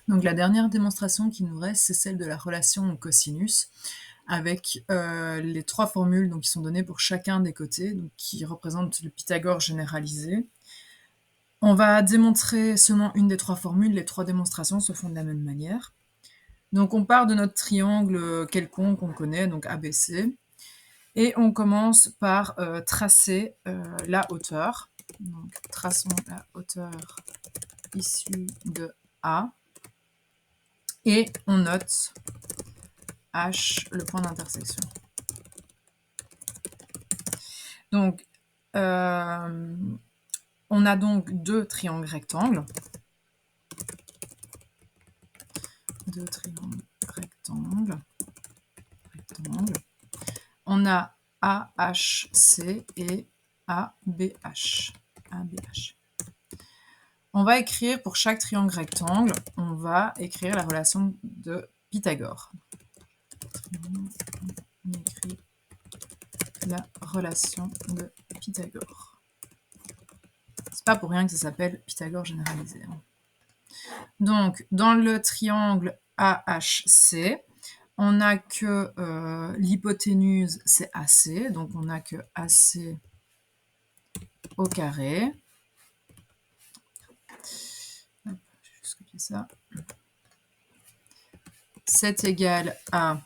Donc la dernière démonstration qui nous reste, c'est celle de la relation au cosinus, avec les 3 formules donc, qui sont données pour chacun des côtés, donc, qui représentent le Pythagore généralisé. On va démontrer seulement une des 3 formules, les 3 démonstrations se font de la même manière. Donc on part de notre triangle quelconque qu'on connaît, donc ABC, et on commence par tracer la hauteur. Donc traçons la hauteur issue de A, et on note H, le point d'intersection. Donc, on a donc 2 triangles rectangles. 2 triangles rectangles. On a AHC et ABH. On va écrire pour chaque triangle rectangle, on va écrire la relation de Pythagore. On écrit la relation de Pythagore. C'est pas pour rien que ça s'appelle Pythagore généralisé. Donc, dans le triangle AHC, on n'a que l'hypoténuse, c'est AC, donc on n'a que AC au carré. Hop, je vais juste copier ça. C'est égal à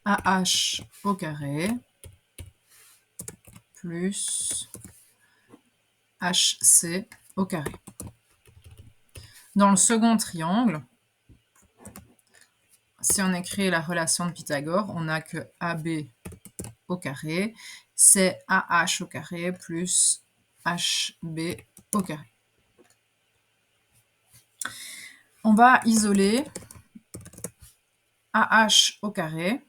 AH au carré plus HC au carré. Dans le second triangle, si on écrit la relation de Pythagore, on n'a que AB au carré, c'est AH au carré plus HB au carré. On va isoler AH au carré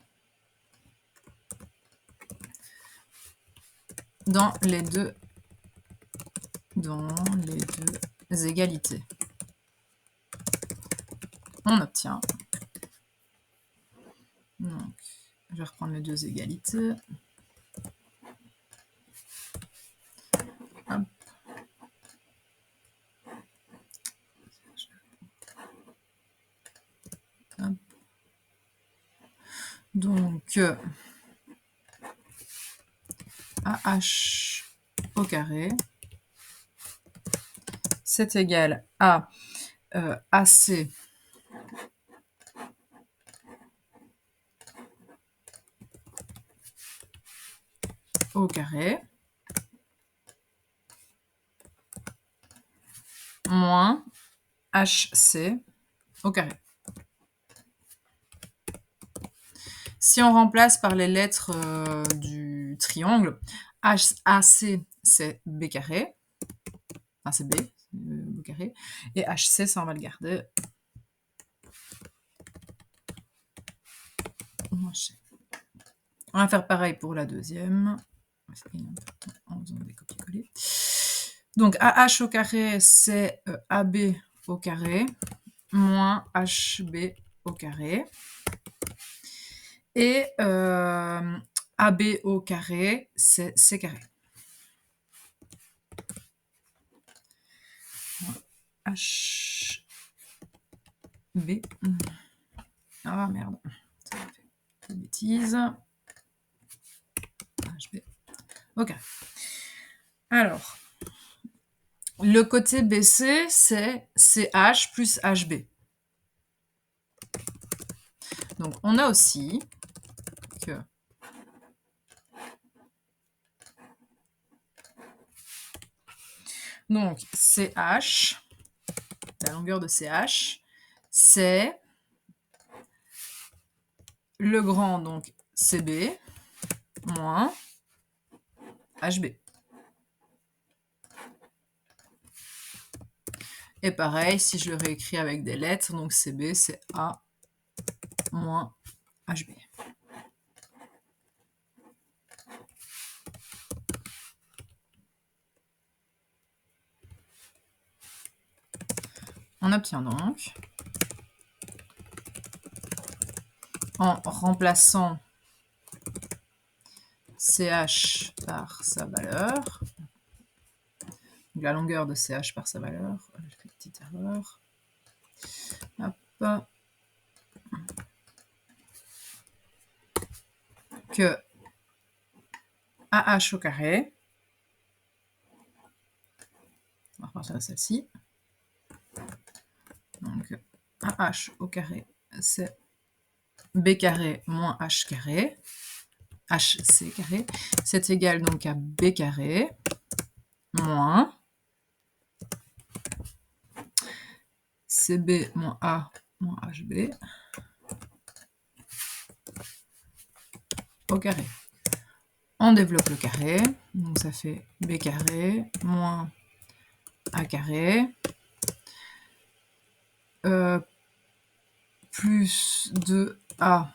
dans les deux égalités. On obtient, donc je vais reprendre les 2 égalités. Hop. Hop. Donc AH au carré, c'est égal à AC au carré moins HC au carré. Si on remplace par les lettres du triangle, AC c'est B carré, enfin c'est B, B carré, et HC ça on va le garder. On va faire pareil pour la deuxième, en faisant des copier-coller. Donc AH au carré c'est AB au carré moins HB au carré. Et AB au carré, c'est C carré. HB. Ah merde, ça fait des bêtises. HB. Ok. Alors, le côté BC, c'est CH plus HB. Donc, on a aussi que donc CH, la longueur de CH, c'est le grand, donc CB, moins HB. Et pareil, si je le réécris avec des lettres, donc CB, c'est A moins HB. On obtient donc, en remplaçant CH par sa valeur, donc la longueur de CH par sa valeur, je fais une petite erreur, Hop. Que AH au carré, on va repartir à celle-ci, donc AH au carré, c'est B carré moins H carré, HC carré, c'est égal donc à B carré moins CB moins A moins HB au carré. On développe le carré, donc ça fait B carré moins A carré plus 2A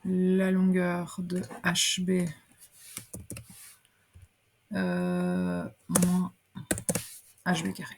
la longueur de HB moins HB carré.